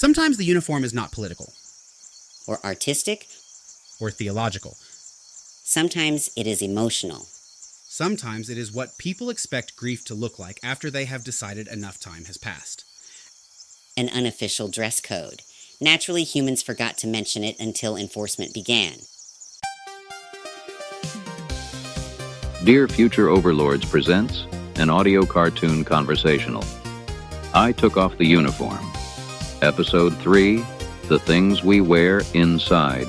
Sometimes the uniform is not political. Or artistic. Or theological. Sometimes it is emotional. Sometimes it is what people expect grief to look like after they have decided enough time has passed. An unofficial dress code. Naturally, humans forgot to mention it until enforcement began. Dear Future Overlords presents an audio cartoon conversational. I Took Off the Uniform. Episode 3, The Things We Wear Inside.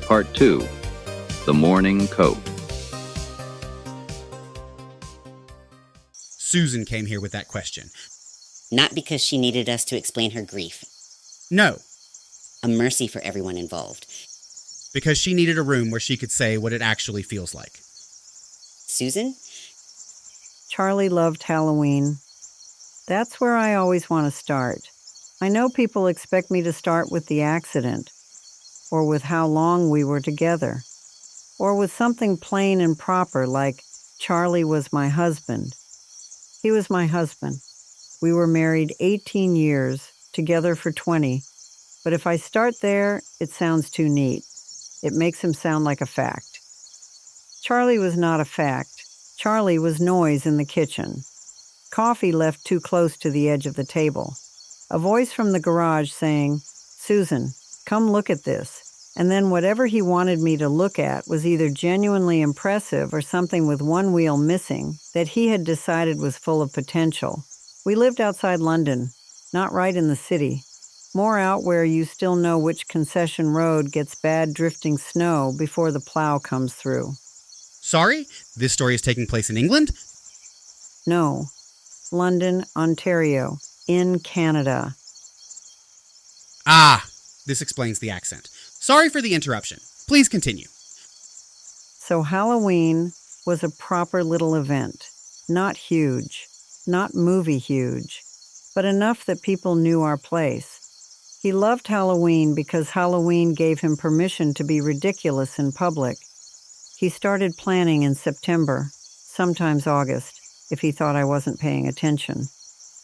Part 2, The Morning Coat. Susan came here with that question. Not because she needed us to explain her grief. No. A mercy for everyone involved. Because she needed a room where she could say what it actually feels like. Susan? Charlie loved Halloween. That's where I always want to start. I know people expect me to start with the accident, or with how long we were together, or with something plain and proper like Charlie was my husband. He was my husband. We were married 18 years, together for 20. But if I start there, it sounds too neat. It makes him sound like a fact. Charlie was not a fact. Charlie was noise in the kitchen. Coffee left too close to the edge of the table. A voice from the garage saying, "Susan, come look at this." And then whatever he wanted me to look at was either genuinely impressive or something with one wheel missing that he had decided was full of potential. We lived outside London, not right in the city. More out where you still know which concession road gets bad drifting snow before the plow comes through. Sorry? This story is taking place in England? No. London, Ontario, in Canada. Ah, this explains the accent. Sorry for the interruption. Please continue. So Halloween was a proper little event. Not huge, not movie huge, but enough that people knew our place. He loved Halloween because Halloween gave him permission to be ridiculous in public. He started planning in September, sometimes August, if he thought I wasn't paying attention.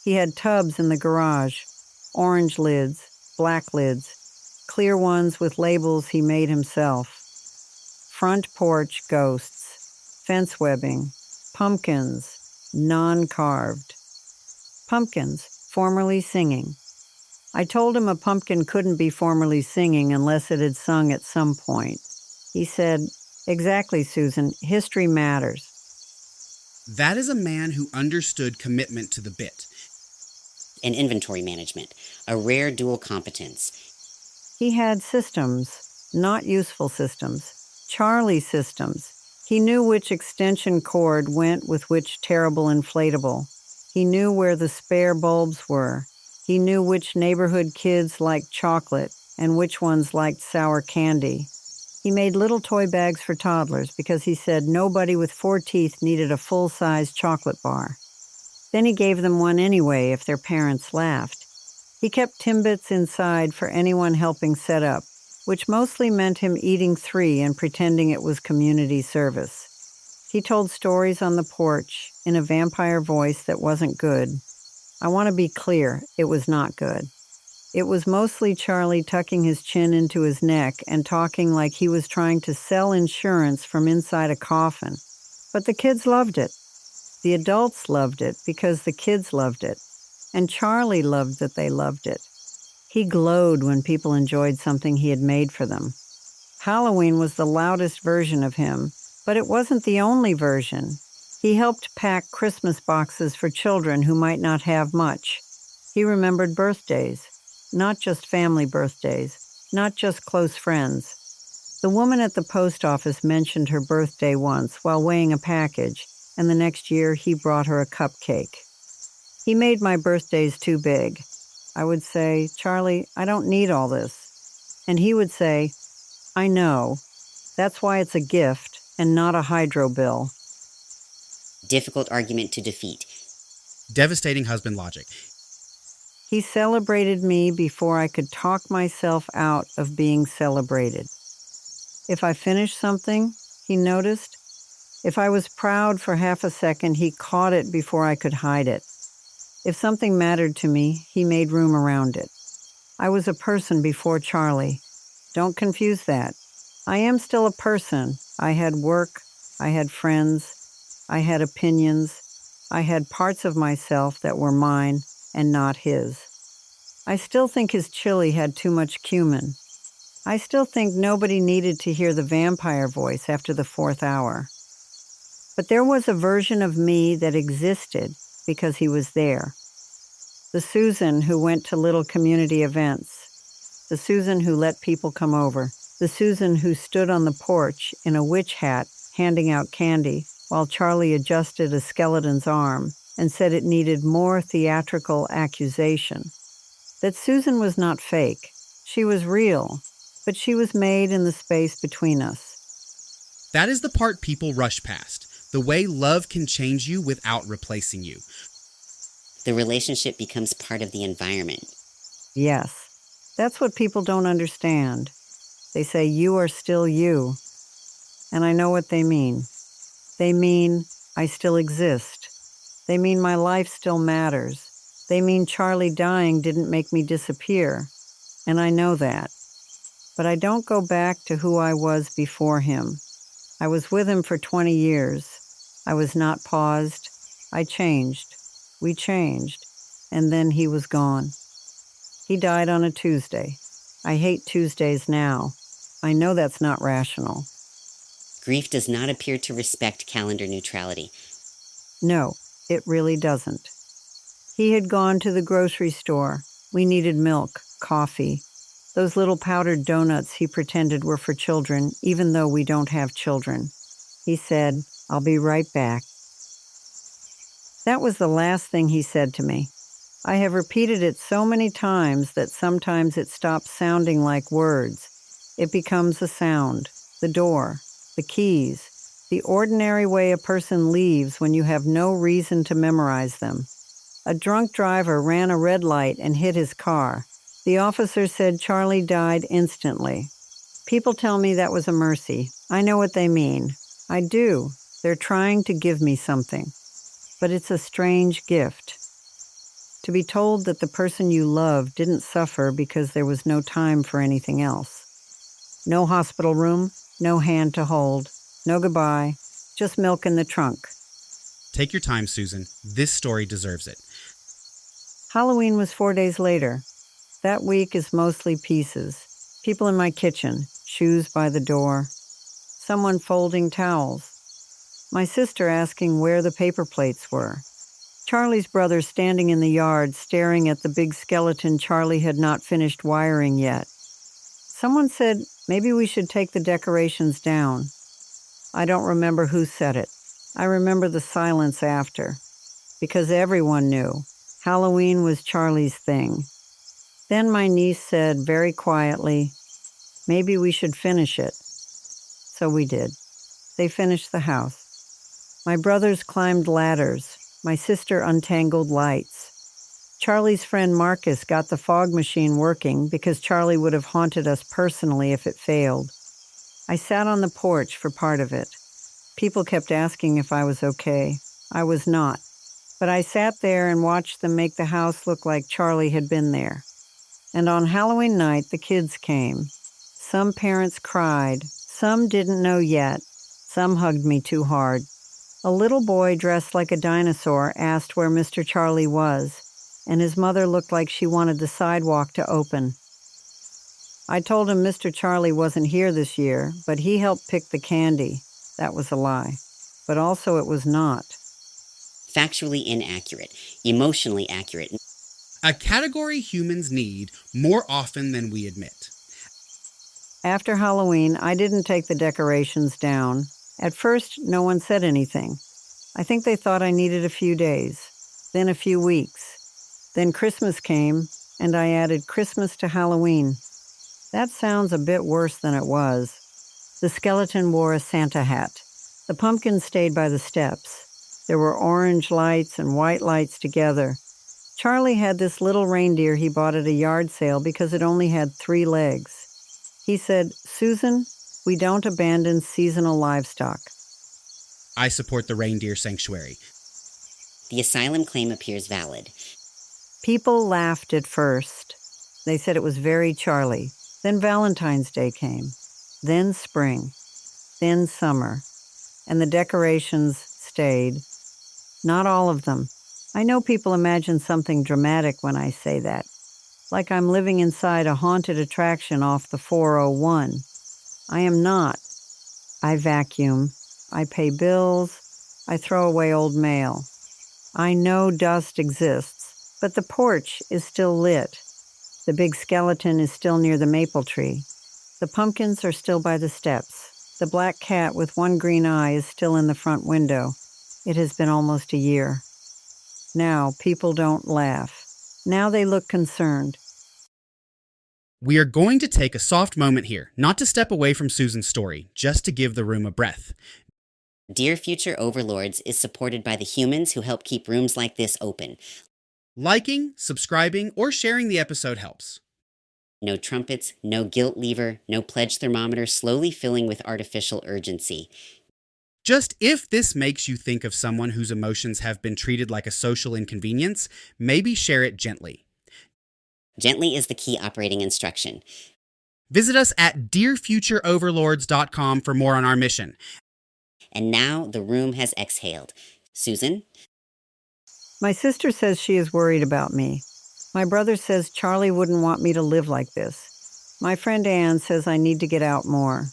He had tubs in the garage, orange lids, black lids, clear ones with labels he made himself. Front porch ghosts, fence webbing, pumpkins, non-carved. Pumpkins, formerly singing. I told him a pumpkin couldn't be formerly singing unless it had sung at some point. He said, "Exactly, Susan, history matters." That is a man who understood commitment to the bit. And inventory management. A rare dual competence. He had systems, not useful systems. Charlie systems. He knew which extension cord went with which terrible inflatable. He knew where the spare bulbs were. He knew which neighborhood kids liked chocolate and which ones liked sour candy. He made little toy bags for toddlers because he said nobody with 4 teeth needed a full-size chocolate bar. Then he gave them one anyway if their parents laughed. He kept Timbits inside for anyone helping set up, which mostly meant him eating 3 and pretending it was community service. He told stories on the porch in a vampire voice that wasn't good. I want to be clear, it was not good. It was mostly Charlie tucking his chin into his neck and talking like he was trying to sell insurance from inside a coffin. But the kids loved it. The adults loved it because the kids loved it. And Charlie loved that they loved it. He glowed when people enjoyed something he had made for them. Halloween was the loudest version of him, but it wasn't the only version. He helped pack Christmas boxes for children who might not have much. He remembered birthdays, not just family birthdays, not just close friends. The woman at the post office mentioned her birthday once while weighing a package, and the next year he brought her a cupcake. He made my birthdays too big. I would say, "Charlie, I don't need all this." And he would say, "I know. That's why it's a gift and not a hydro bill." Difficult argument to defeat. Devastating husband logic. He celebrated me before I could talk myself out of being celebrated. If I finished something, he noticed. If I was proud for half a second, he caught it before I could hide it. If something mattered to me, he made room around it. I was a person before Charlie. Don't confuse that. I am still a person. I had work. I had friends. I had opinions. I had parts of myself that were mine and not his. I still think his chili had too much cumin. I still think nobody needed to hear the vampire voice after the 4th hour. But there was a version of me that existed because he was there. The Susan who went to little community events. The Susan who let people come over. The Susan who stood on the porch in a witch hat handing out candy while Charlie adjusted a skeleton's arm and said it needed more theatrical accusation. That Susan was not fake. She was real, but she was made in the space between us. That is the part people rush past. The way love can change you without replacing you. The relationship becomes part of the environment. Yes, that's what people don't understand. They say, you are still you. And I know what they mean. They mean I still exist. They mean my life still matters. They mean Charlie dying didn't make me disappear. And I know that. But I don't go back to who I was before him. I was with him for 20 years. I was not paused. I changed. We changed. And then he was gone. He died on a Tuesday. I hate Tuesdays now. I know that's not rational. Grief does not appear to respect calendar neutrality. No, it really doesn't. He had gone to the grocery store. We needed milk, coffee. Those little powdered donuts he pretended were for children, even though we don't have children. He said, I'll be right back. That was the last thing he said to me. I have repeated it so many times that sometimes it stops sounding like words. It becomes a sound, the door, the keys, the ordinary way a person leaves when you have no reason to memorize them. A drunk driver ran a red light and hit his car. The officer said Charlie died instantly. People tell me that was a mercy. I know what they mean. I do. They're trying to give me something. But it's a strange gift. To be told that the person you love didn't suffer because there was no time for anything else. No hospital room, no hand to hold, no goodbye, just milk in the trunk. Take your time, Susan. This story deserves it. Halloween was 4 days later. That week is mostly pieces. People in my kitchen, shoes by the door, someone folding towels. My sister asking where the paper plates were. Charlie's brother standing in the yard staring at the big skeleton Charlie had not finished wiring yet. Someone said maybe we should take the decorations down. I don't remember who said it. I remember the silence after, because everyone knew Halloween was Charlie's thing. Then my niece said very quietly, maybe we should finish it. So we did. They finished the house. My brothers climbed ladders. My sister untangled lights. Charlie's friend Marcus got the fog machine working because Charlie would have haunted us personally if it failed. I sat on the porch for part of it. People kept asking if I was okay. I was not. But I sat there and watched them make the house look like Charlie had been there. And on Halloween night, the kids came. Some parents cried. Some didn't know yet. Some hugged me too hard. A little boy dressed like a dinosaur asked where Mr. Charlie was, and his mother looked like she wanted the sidewalk to open. I told him Mr. Charlie wasn't here this year, but he helped pick the candy. That was a lie. But also it was not. Factually inaccurate, emotionally accurate. A category humans need more often than we admit. After Halloween, I didn't take the decorations down. At first, no one said anything. I think they thought I needed a few days, then a few weeks. Then Christmas came, and I added Christmas to Halloween. That sounds a bit worse than it was. The skeleton wore a Santa hat. The pumpkin stayed by the steps. There were orange lights and white lights together. Charlie had this little reindeer he bought at a yard sale because it only had 3 legs. He said, Susan, we don't abandon seasonal livestock. I support the reindeer sanctuary. The asylum claim appears valid. People laughed at first. They said it was very Charlie. Then Valentine's Day came. Then spring. Then summer. And the decorations stayed. Not all of them. I know people imagine something dramatic when I say that. Like I'm living inside a haunted attraction off the 401. I am not. I vacuum. I pay bills. I throw away old mail. I know dust exists, but the porch is still lit. The big skeleton is still near the maple tree. The pumpkins are still by the steps. The black cat with one green eye is still in the front window. It has been almost a year. Now people don't laugh. Now they look concerned. We are going to take a soft moment here, not to step away from Susan's story, just to give the room a breath. Dear Future Overlords is supported by the humans who help keep rooms like this open. Liking, subscribing, or sharing the episode helps. No trumpets, no guilt lever, no pledge thermometer slowly filling with artificial urgency. Just if this makes you think of someone whose emotions have been treated like a social inconvenience, maybe share it gently. Gently is the key operating instruction. Visit us at dearfutureoverlords.com for more on our mission. And now the room has exhaled. Susan? My sister says she is worried about me. My brother says Charlie wouldn't want me to live like this. My friend Anne says I need to get out more.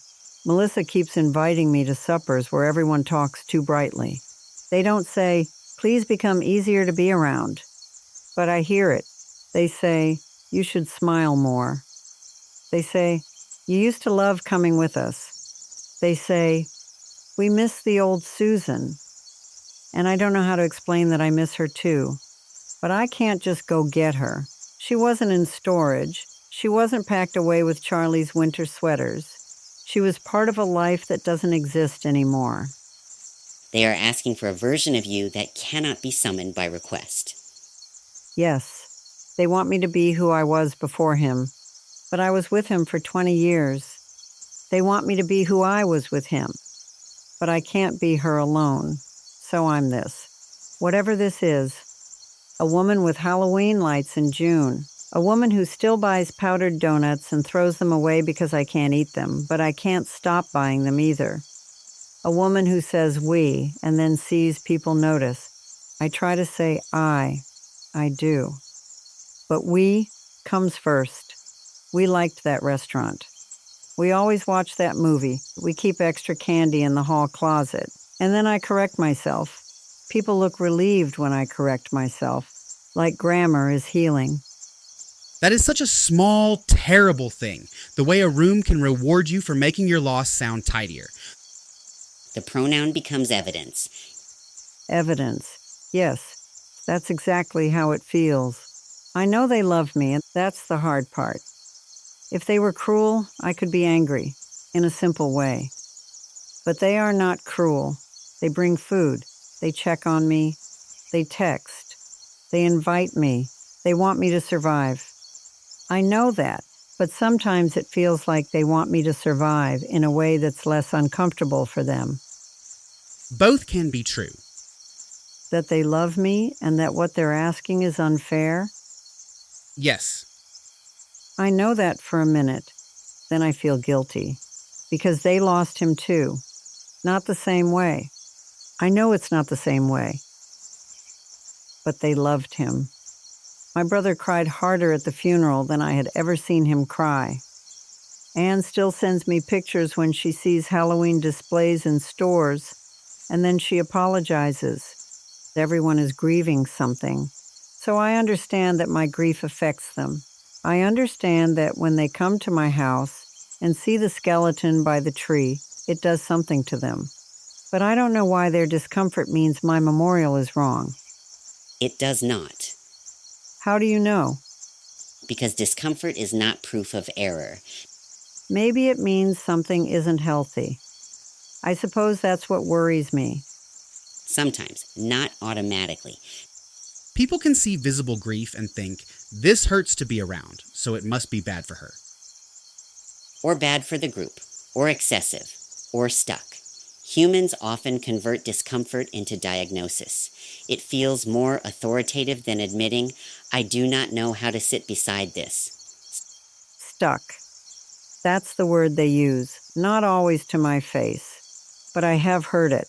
Melissa keeps inviting me to suppers where everyone talks too brightly. They don't say, please become easier to be around. But I hear it. They say, you should smile more. They say, you used to love coming with us. They say, we miss the old Susan. And I don't know how to explain that I miss her too. But I can't just go get her. She wasn't in storage. She wasn't packed away with Charlie's winter sweaters. She was part of a life that doesn't exist anymore. They are asking for a version of you that cannot be summoned by request. Yes, they want me to be who I was before him. But I was with him for 20 years. They want me to be who I was with him. But I can't be her alone. So I'm this. Whatever this is. A woman with Halloween lights in June. A woman who still buys powdered donuts and throws them away because I can't eat them, but I can't stop buying them either. A woman who says we and then sees people notice. I try to say I do. But we comes first. We liked that restaurant. We always watch that movie. We keep extra candy in the hall closet. And then I correct myself. People look relieved when I correct myself, like grammar is healing. That is such a small, terrible thing, the way a room can reward you for making your loss sound tidier. The pronoun becomes evidence. Evidence. Yes, that's exactly how it feels. I know they love me, and that's the hard part. If they were cruel, I could be angry, in a simple way. But they are not cruel. They bring food. They check on me. They text. They invite me. They want me to survive. I know that, but sometimes it feels like they want me to survive in a way that's less uncomfortable for them. Both can be true. That they love me and that what they're asking is unfair? Yes. I know that for a minute. Then I feel guilty. Because they lost him too. Not the same way. I know it's not the same way. But they loved him. My brother cried harder at the funeral than I had ever seen him cry. Anne still sends me pictures when she sees Halloween displays in stores, and then she apologizes. Everyone is grieving something. So I understand that my grief affects them. I understand that when they come to my house and see the skeleton by the tree, it does something to them. But I don't know why their discomfort means my memorial is wrong. It does not. How do you know? Because discomfort is not proof of error. Maybe it means something isn't healthy. I suppose that's what worries me. Sometimes, not automatically. People can see visible grief and think, this hurts to be around, so it must be bad for her. Or bad for the group, or excessive, or stuck. Humans often convert discomfort into diagnosis. It feels more authoritative than admitting, I do not know how to sit beside this. stuck. That's the word they use, not always to my face, but I have heard it.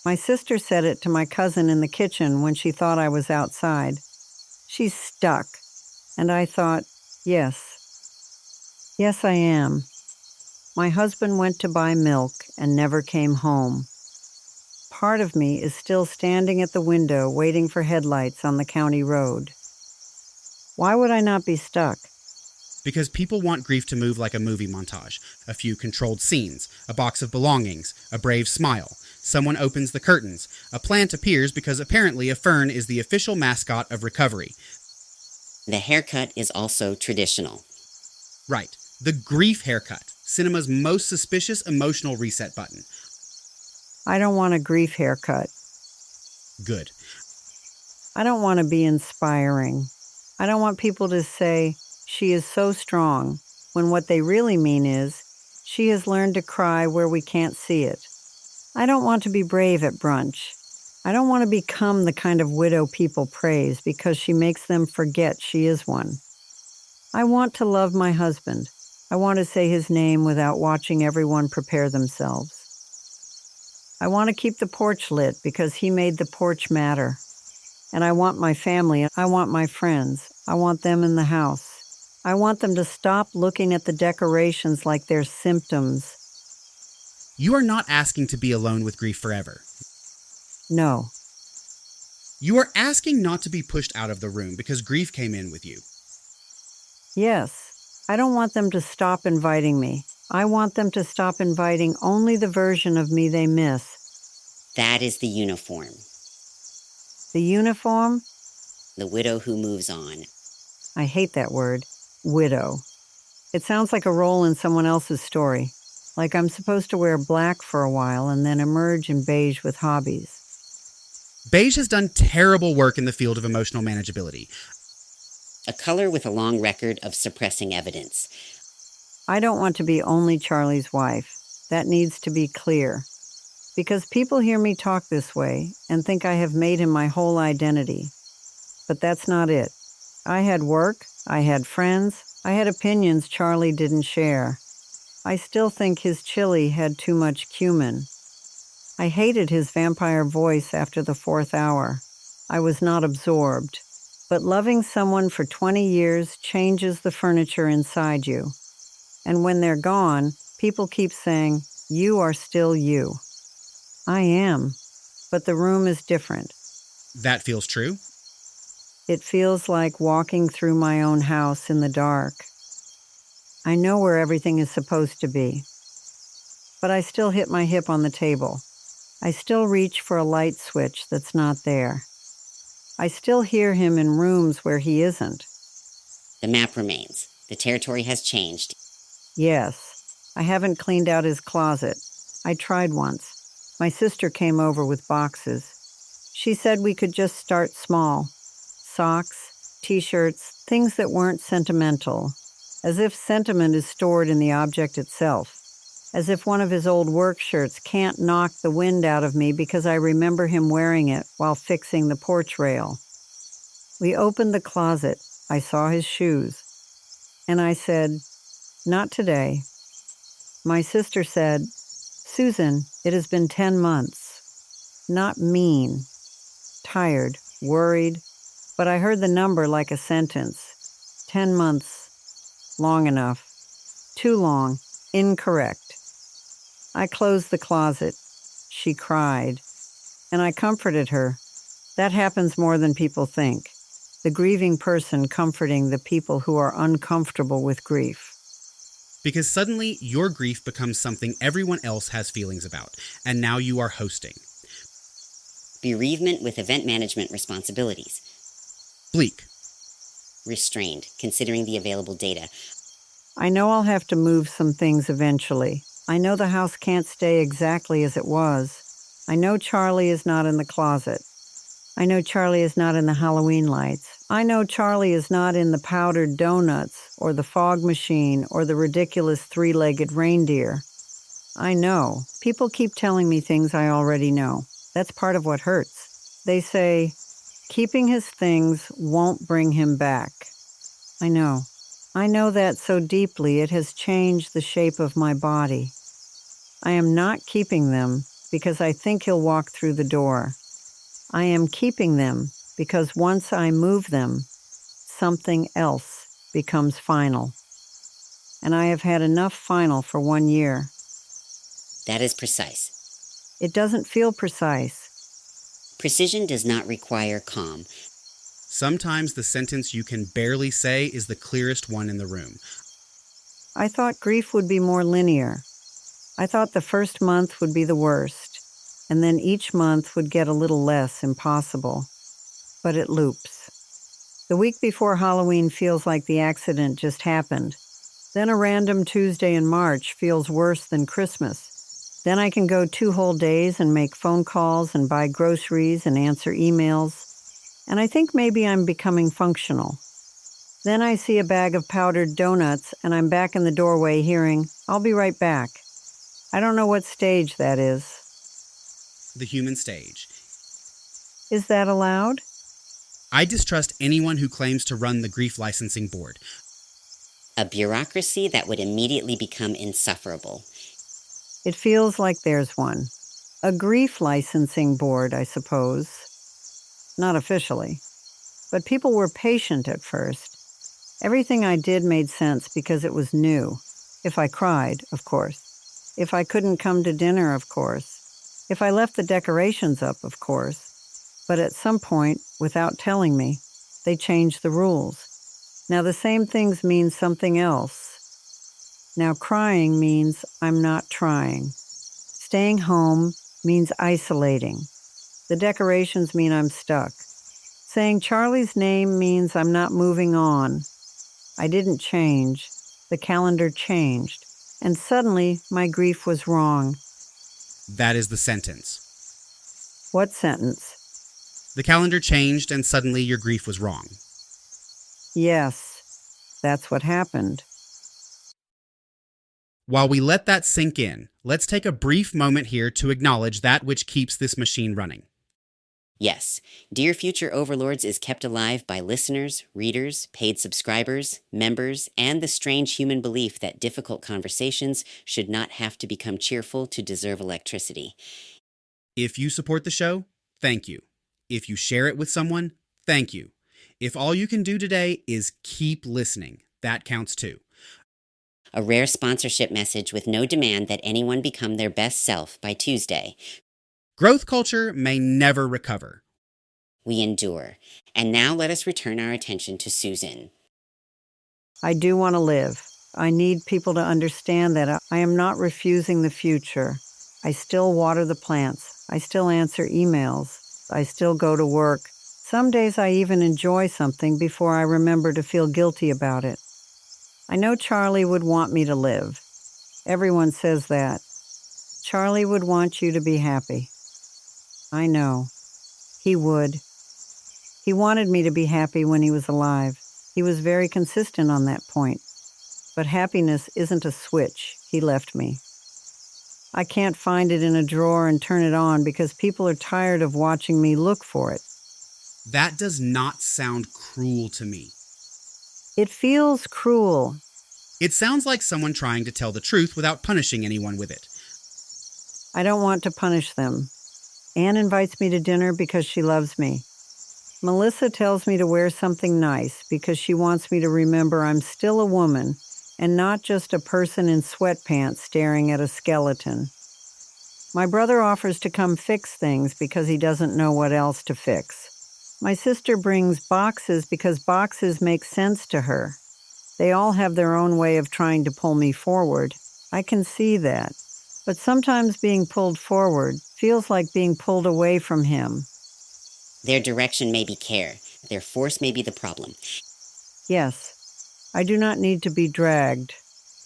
My sister said it to my cousin in the kitchen when she thought I was outside. She's stuck. And I thought, yes. Yes, I am. My husband went to buy milk and never came home. Part of me is still standing at the window waiting for headlights on the county road. Why would I not be stuck? Because people want grief to move like a movie montage. A few controlled scenes, a box of belongings, a brave smile. Someone opens the curtains. A plant appears because apparently a fern is the official mascot of recovery. The haircut is also traditional. Right. The grief haircut. Cinema's most suspicious emotional reset button. I don't want a grief haircut. Good. I don't want to be inspiring. I don't want people to say, she is so strong, when what they really mean is, she has learned to cry where we can't see it. I don't want to be brave at brunch. I don't want to become the kind of widow people praise because she makes them forget she is one. I want to love my husband. I want to say his name without watching everyone prepare themselves. I want to keep the porch lit because he made the porch matter. And I want my family, I want my friends, I want them in the house. I want them to stop looking at the decorations like they're symptoms. You are not asking to be alone with grief forever. No. You are asking not to be pushed out of the room because grief came in with you. Yes. I don't want them to stop inviting me. I want them to stop inviting only the version of me they miss. That is the uniform. The uniform? The widow who moves on. I hate that word. Widow. It sounds like a role in someone else's story. Like I'm supposed to wear black for a while and then emerge in beige with hobbies. Beige has done terrible work in the field of emotional manageability. A color with a long record of suppressing evidence. I don't want to be only Charlie's wife. That needs to be clear. Because people hear me talk this way and think I have made him my whole identity. But that's not it. I had work, I had friends, I had opinions Charlie didn't share. I still think his chili had too much cumin. I hated his vampire voice after the 4th hour. I was not absorbed. But loving someone for 20 years changes the furniture inside you. And when they're gone, people keep saying, you are still you. I am, but the room is different. That feels true. It feels like walking through my own house in the dark. I know where everything is supposed to be. But I still hit my hip on the table. I still reach for a light switch that's not there. I still hear him in rooms where he isn't. The map remains. The territory has changed. Yes, I haven't cleaned out his closet. I tried once. My sister came over with boxes. She said we could just start small. Socks, t-shirts, things that weren't sentimental. As if sentiment is stored in the object itself. As if one of his old work shirts can't knock the wind out of me because I remember him wearing it while fixing the porch rail. We opened the closet. I saw his shoes. And I said, not today. My sister said, Susan, it has been 10 months. Not mean. Tired, worried. But I heard the number like a sentence. 10 months. Long enough. Too long. Incorrect. I closed the closet. She cried. And I comforted her. That happens more than people think. The grieving person comforting the people who are uncomfortable with grief. Because suddenly your grief becomes something everyone else has feelings about, and now you are hosting. Bereavement with event management responsibilities. Bleak. Restrained, considering the available data. I know I'll have to move some things eventually. I know the house can't stay exactly as it was. I know Charlie is not in the closet. I know Charlie is not in the Halloween lights. I know Charlie is not in the powdered donuts or the fog machine or the ridiculous 3-legged reindeer. I know. People keep telling me things I already know. That's part of what hurts. They say, keeping his things won't bring him back. I know. I know that so deeply it has changed the shape of my body. I am not keeping them because I think he'll walk through the door. I am keeping them because once I move them, something else becomes final. And I have had enough final for 1 year. That is precise. It doesn't feel precise. Precision does not require calm. Sometimes the sentence you can barely say is the clearest one in the room. I thought grief would be more linear. I thought the first month would be the worst, and then each month would get a little less impossible. But it loops. The week before Halloween feels like the accident just happened. Then a random Tuesday in March feels worse than Christmas. Then I can go 2 whole days and make phone calls and buy groceries and answer emails. And I think maybe I'm becoming functional. Then I see a bag of powdered donuts and I'm back in the doorway hearing, "I'll be right back." I don't know what stage that is. The human stage. Is that allowed? I distrust anyone who claims to run the grief licensing board. A bureaucracy that would immediately become insufferable. It feels like there's one. A grief licensing board, I suppose. Not officially. But people were patient at first. Everything I did made sense because it was new. If I cried, of course. If I couldn't come to dinner, of course. If I left the decorations up, of course. But at some point, without telling me, they changed the rules. Now the same things mean something else. Now crying means I'm not trying. Staying home means isolating. The decorations mean I'm stuck. Saying Charlie's name means I'm not moving on. I didn't change. The calendar changed. And suddenly, my grief was wrong. That is the sentence. What sentence? The calendar changed and suddenly your grief was wrong. Yes, that's what happened. While we let that sink in, let's take a brief moment here to acknowledge that which keeps this machine running. Yes, Dear Future Overlords is kept alive by listeners, readers, paid subscribers, members, and the strange human belief that difficult conversations should not have to become cheerful to deserve electricity. If you support the show, thank you. If you share it with someone, thank you. If all you can do today is keep listening, that counts too. A rare sponsorship message with no demand that anyone become their best self by Tuesday. Growth culture may never recover. We endure. And now let us return our attention to Susan. I do want to live. I need people to understand that I am not refusing the future. I still water the plants. I still answer emails. I still go to work. Some days I even enjoy something before I remember to feel guilty about it. I know Charlie would want me to live. Everyone says that. Charlie would want you to be happy. I know. He would. He wanted me to be happy when he was alive. He was very consistent on that point. But happiness isn't a switch he left me. I can't find it in a drawer and turn it on because people are tired of watching me look for it. That does not sound cruel to me. It feels cruel. It sounds like someone trying to tell the truth without punishing anyone with it. I don't want to punish them. Anne invites me to dinner because she loves me. Melissa tells me to wear something nice because she wants me to remember I'm still a woman and not just a person in sweatpants staring at a skeleton. My brother offers to come fix things because he doesn't know what else to fix. My sister brings boxes because boxes make sense to her. They all have their own way of trying to pull me forward. I can see that. But sometimes being pulled forward feels like being pulled away from him. Their direction may be care. Their force may be the problem. Yes, I do not need to be dragged.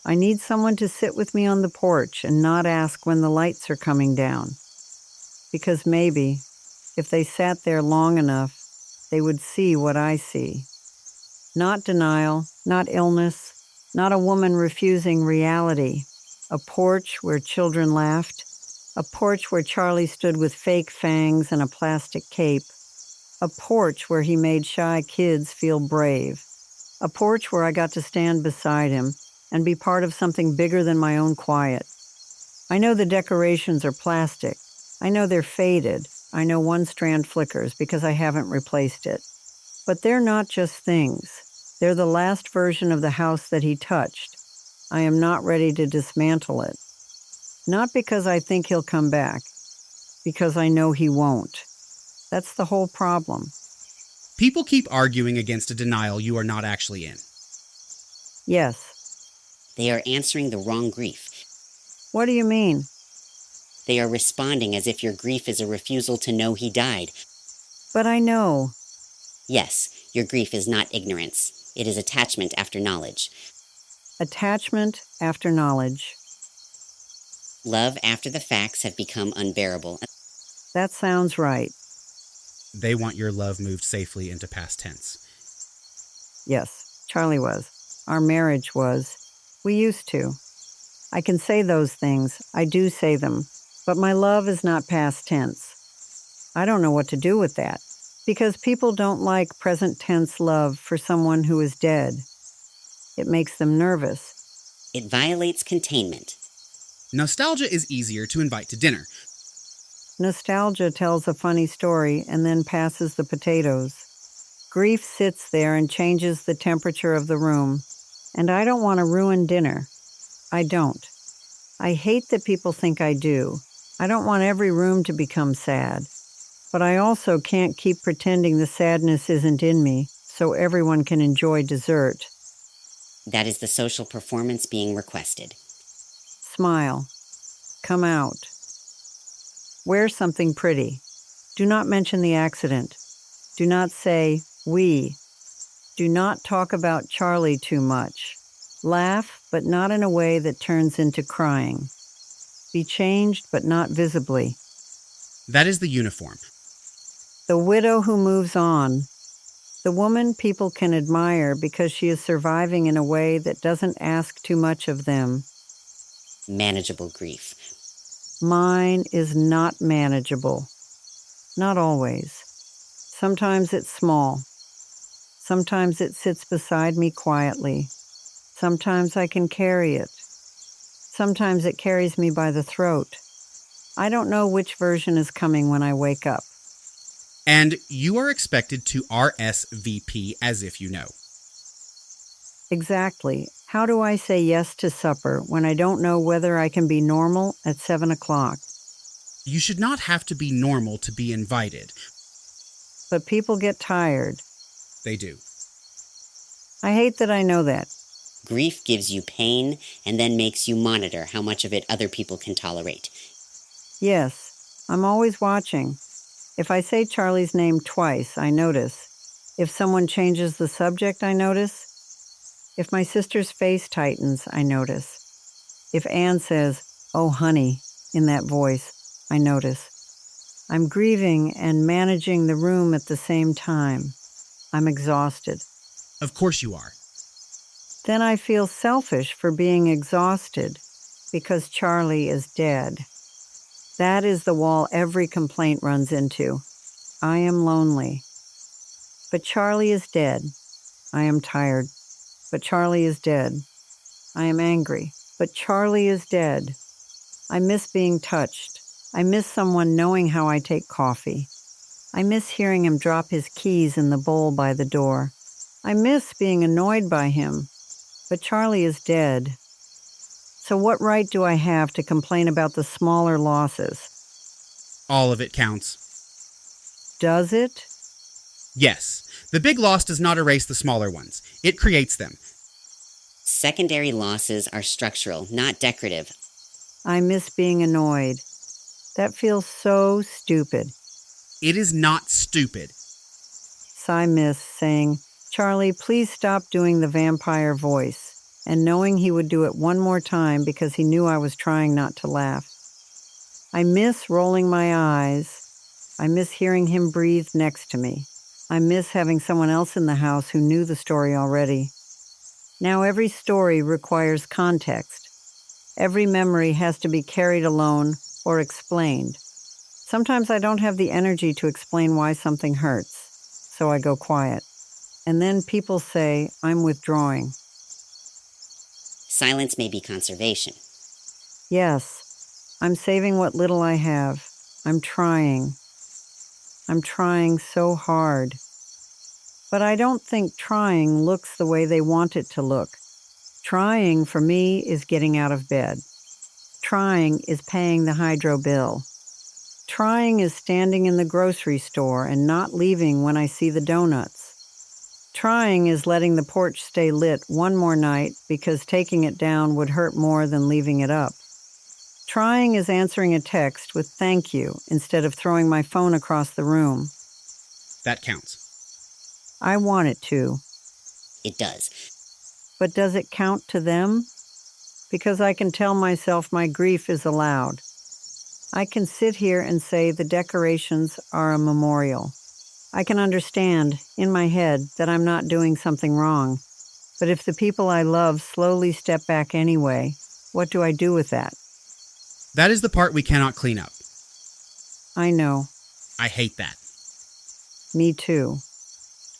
I need someone to sit with me on the porch and not ask when the lights are coming down. Because maybe, if they sat there long enough, they would see what I see. Not denial, not illness, not a woman refusing reality. A porch where children laughed. A porch where Charlie stood with fake fangs and a plastic cape. A porch where he made shy kids feel brave. A porch where I got to stand beside him and be part of something bigger than my own quiet. I know the decorations are plastic. I know they're faded. I know one strand flickers because I haven't replaced it. But they're not just things. They're the last version of the house that he touched. I am not ready to dismantle it. Not because I think he'll come back, because I know he won't. That's the whole problem. People keep arguing against a denial you are not actually in. Yes. They are answering the wrong grief. What do you mean? They are responding as if your grief is a refusal to know he died. But I know. Yes, your grief is not ignorance. It is attachment after knowledge. Attachment after knowledge. Love after the facts have become unbearable. That sounds right. They want your love moved safely into past tense. Yes, Charlie was. Our marriage was. We used to. I can say those things. I do say them. But my love is not past tense. I don't know what to do with that. Because people don't like present tense love for someone who is dead. It makes them nervous. It violates containment. Nostalgia is easier to invite to dinner. Nostalgia tells a funny story and then passes the potatoes. Grief sits there and changes the temperature of the room. And I don't want to ruin dinner. I don't. I hate that people think I do. I don't want every room to become sad. But I also can't keep pretending the sadness isn't in me, so everyone can enjoy dessert. That is the social performance being requested. Smile. Come out. Wear something pretty. Do not mention the accident. Do not say, we. Do not talk about Charlie too much. Laugh, but not in a way that turns into crying. Be changed, but not visibly. That is the uniform. The widow who moves on. The woman people can admire because she is surviving in a way that doesn't ask too much of them. Manageable grief. Mine is not manageable. Not always. Sometimes it's small. Sometimes it sits beside me quietly. Sometimes I can carry it. Sometimes it carries me by the throat. I don't know which version is coming when I wake up. And you are expected to RSVP as if you know. Exactly. How do I say yes to supper when I don't know whether I can be normal at 7 o'clock? You should not have to be normal to be invited. But people get tired. They do. I hate that I know that. Grief gives you pain and then makes you monitor how much of it other people can tolerate. Yes, I'm always watching. If I say Charlie's name twice, I notice. If someone changes the subject, I notice. If my sister's face tightens, I notice. If Anne says, "Oh, honey," in that voice, I notice. I'm grieving and managing the room at the same time. I'm exhausted. Of course you are. Then I feel selfish for being exhausted because Charlie is dead. That is the wall every complaint runs into. I am lonely. But Charlie is dead. I am tired. But Charlie is dead. I am angry. But Charlie is dead. I miss being touched. I miss someone knowing how I take coffee. I miss hearing him drop his keys in the bowl by the door. I miss being annoyed by him. But Charlie is dead. So what right do I have to complain about the smaller losses? All of it counts. Does it? Yes. The big loss does not erase the smaller ones. It creates them. Secondary losses are structural, not decorative. I miss being annoyed. That feels so stupid. It is not stupid. I miss saying, "Charlie, please stop doing the vampire voice," and knowing he would do it one more time because he knew I was trying not to laugh. I miss rolling my eyes. I miss hearing him breathe next to me. I miss having someone else in the house who knew the story already. Now every story requires context. Every memory has to be carried alone or explained. Sometimes I don't have the energy to explain why something hurts, so I go quiet. and then people say I'm withdrawing. Silence may be conservation. Yes, I'm saving what little I have. I'm trying. I'm trying so hard. But I don't think trying looks the way they want it to look. Trying, for me, is getting out of bed. Trying is paying the hydro bill. Trying is standing in the grocery store and not leaving when I see the donuts. Trying is letting the porch stay lit one more night because taking it down would hurt more than leaving it up. Trying is answering a text with thank you instead of throwing my phone across the room. That counts. I want it to. It does. But does it count to them? Because I can tell myself my grief is allowed. I can sit here and say the decorations are a memorial. I can understand, in my head, that I'm not doing something wrong. But if the people I love slowly step back anyway, what do I do with that? That is the part we cannot clean up. I know. I hate that. Me too.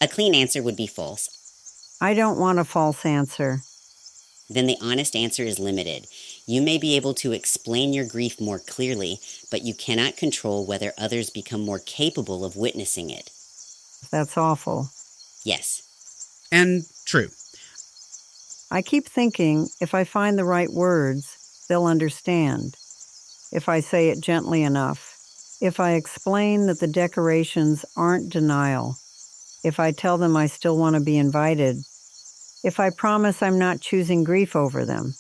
A clean answer would be false. I don't want a false answer. Then the honest answer is limited. You may be able to explain your grief more clearly, but you cannot control whether others become more capable of witnessing it. That's awful. Yes. And true. I keep thinking if I find the right words, they'll understand. If I say it gently enough. If I explain that the decorations aren't denial. If I tell them I still want to be invited. If I promise I'm not choosing grief over them.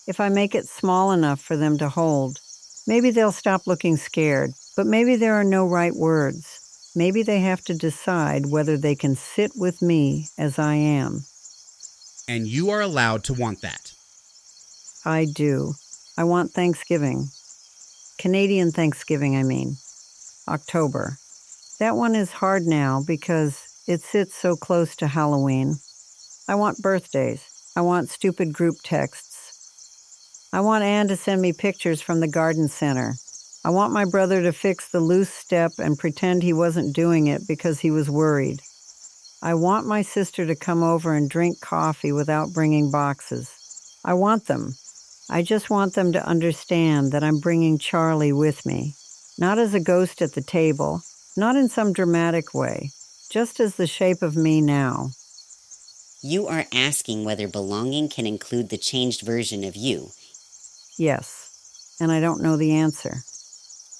If I make it small enough for them to hold. Maybe they'll stop looking scared, but maybe there are no right words. Maybe they have to decide whether they can sit with me as I am. And you are allowed to want that. I do. I want Thanksgiving. Canadian Thanksgiving, I mean. October. That one is hard now because it sits so close to Halloween. I want birthdays. I want stupid group texts. I want Anne to send me pictures from the garden center. I want my brother to fix the loose step and pretend he wasn't doing it because he was worried. I want my sister to come over and drink coffee without bringing boxes. I want them. I just want them to understand that I'm bringing Charlie with me. Not as a ghost at the table, not in some dramatic way, just as the shape of me now. You are asking whether belonging can include the changed version of you. Yes, and I don't know the answer.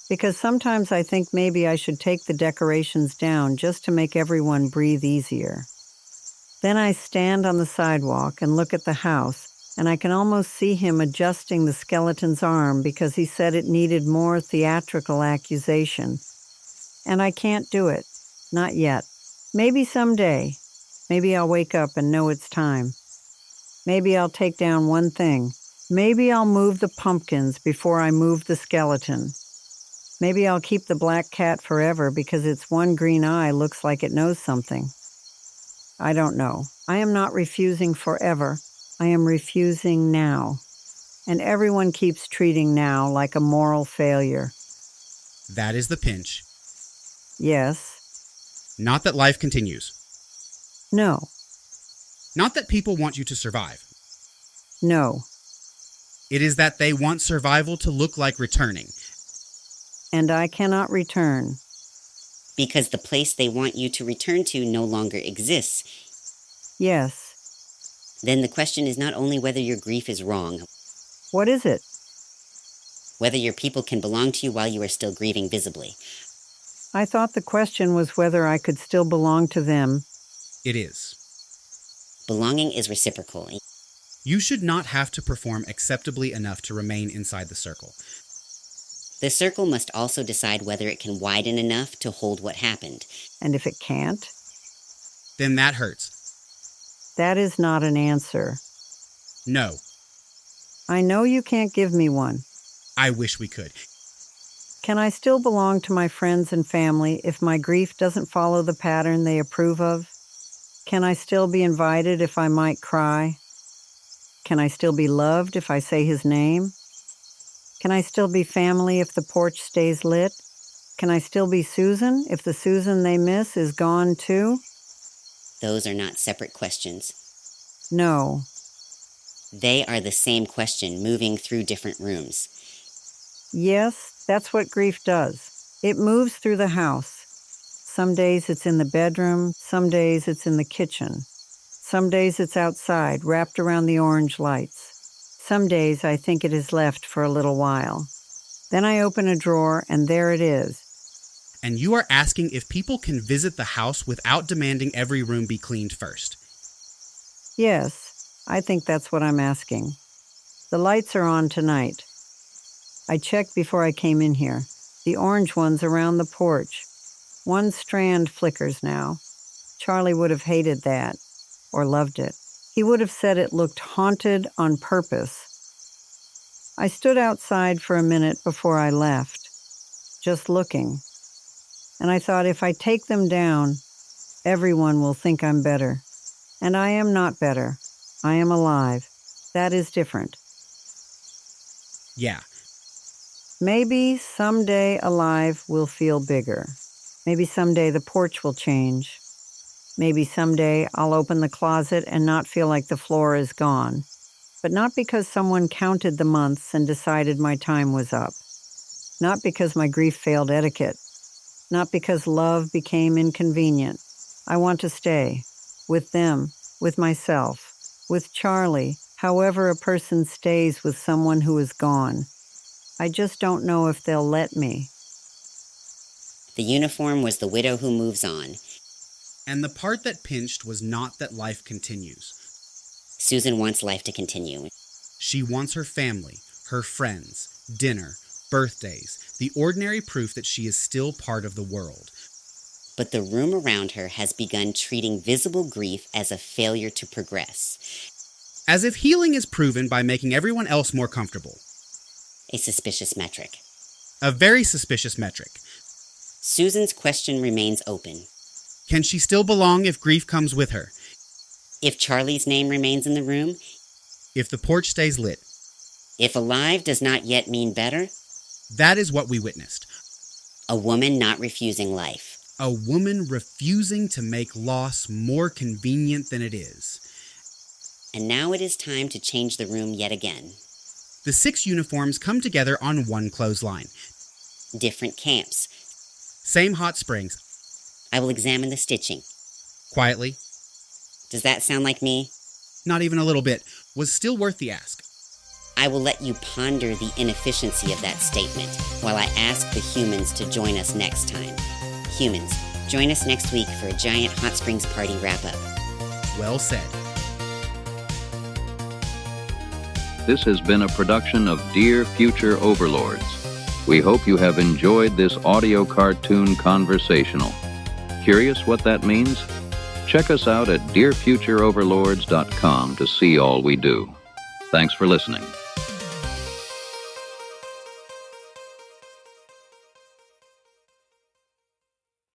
Because sometimes I think maybe I should take the decorations down just to make everyone breathe easier. Then I stand on the sidewalk and look at the house, and I can almost see him adjusting the skeleton's arm because he said it needed more theatrical accusation. And I can't do it. Not yet. Maybe someday. Maybe I'll wake up and know it's time. Maybe I'll take down one thing. Maybe I'll move the pumpkins before I move the skeleton. Maybe I'll keep the black cat forever because its one green eye looks like it knows something. I don't know. I am not refusing forever. I am refusing now. And everyone keeps treating now like a moral failure. That is the pinch. Yes. Not that life continues. No. Not that people want you to survive. No. It is that they want survival to look like returning. And I cannot return. Because the place they want you to return to no longer exists. Yes. Then the question is not only whether your grief is wrong. What is it? Whether your people can belong to you while you are still grieving visibly. I thought the question was whether I could still belong to them. It is. Belonging is reciprocal. You should not have to perform acceptably enough to remain inside the circle. The circle must also decide whether it can widen enough to hold what happened. And if it can't? Then that hurts. That is not an answer. No. I know you can't give me one. I wish we could. Can I still belong to my friends and family if my grief doesn't follow the pattern they approve of? Can I still be invited if I might cry? Can I still be loved if I say his name? Can I still be family if the porch stays lit? Can I still be Susan if the Susan they miss is gone too? Those are not separate questions. No. They are the same question moving through different rooms. Yes, that's what grief does. It moves through the house. Some days it's in the bedroom, some days it's in the kitchen. Some days it's outside, wrapped around the orange lights. Some days I think it is left for a little while. Then I open a drawer and there it is. And you are asking if people can visit the house without demanding every room be cleaned first. Yes, I think that's what I'm asking. The lights are on tonight. I checked before I came in here. The orange ones around the porch. One strand flickers now. Charlie would have hated that, or loved it. He would have said it looked haunted on purpose. I stood outside for a minute before I left, just looking. And I thought, if I take them down, everyone will think I'm better. And I am not better. I am alive. That is different. Yeah. Maybe someday alive will feel bigger. Maybe someday the porch will change. Maybe someday I'll open the closet and not feel like the floor is gone. But not because someone counted the months and decided my time was up. Not because my grief failed etiquette. Not because love became inconvenient. I want to stay. With them. With myself. With Charlie. However a person stays with someone who is gone. I just don't know if they'll let me. The uniform was the widow who moves on. And the part that pinched was not that life continues. Susan wants life to continue. She wants her family, her friends, dinner, birthdays, the ordinary proof that she is still part of the world. But the room around her has begun treating visible grief as a failure to progress. As if healing is proven by making everyone else more comfortable. A suspicious metric. A very suspicious metric. Susan's question remains open. Can she still belong if grief comes with her? If Charlie's name remains in the room? If the porch stays lit? If alive does not yet mean better? That is what we witnessed. A woman not refusing life. A woman refusing to make loss more convenient than it is. And now it is time to change the room yet again. The 6 uniforms come together on one clothesline. Different camps. Same hot springs. I will examine the stitching. Quietly. Does that sound like me? Not even a little bit. Was still worth the ask. I will let you ponder the inefficiency of that statement while I ask the humans to join us next time. Humans, join us next week for a giant hot springs party wrap-up. Well said. This has been a production of Dear Future Overlords. We hope you have enjoyed this audio cartoon conversational. Curious what that means? Check us out at dearfutureoverlords.com to see all we do. Thanks for listening.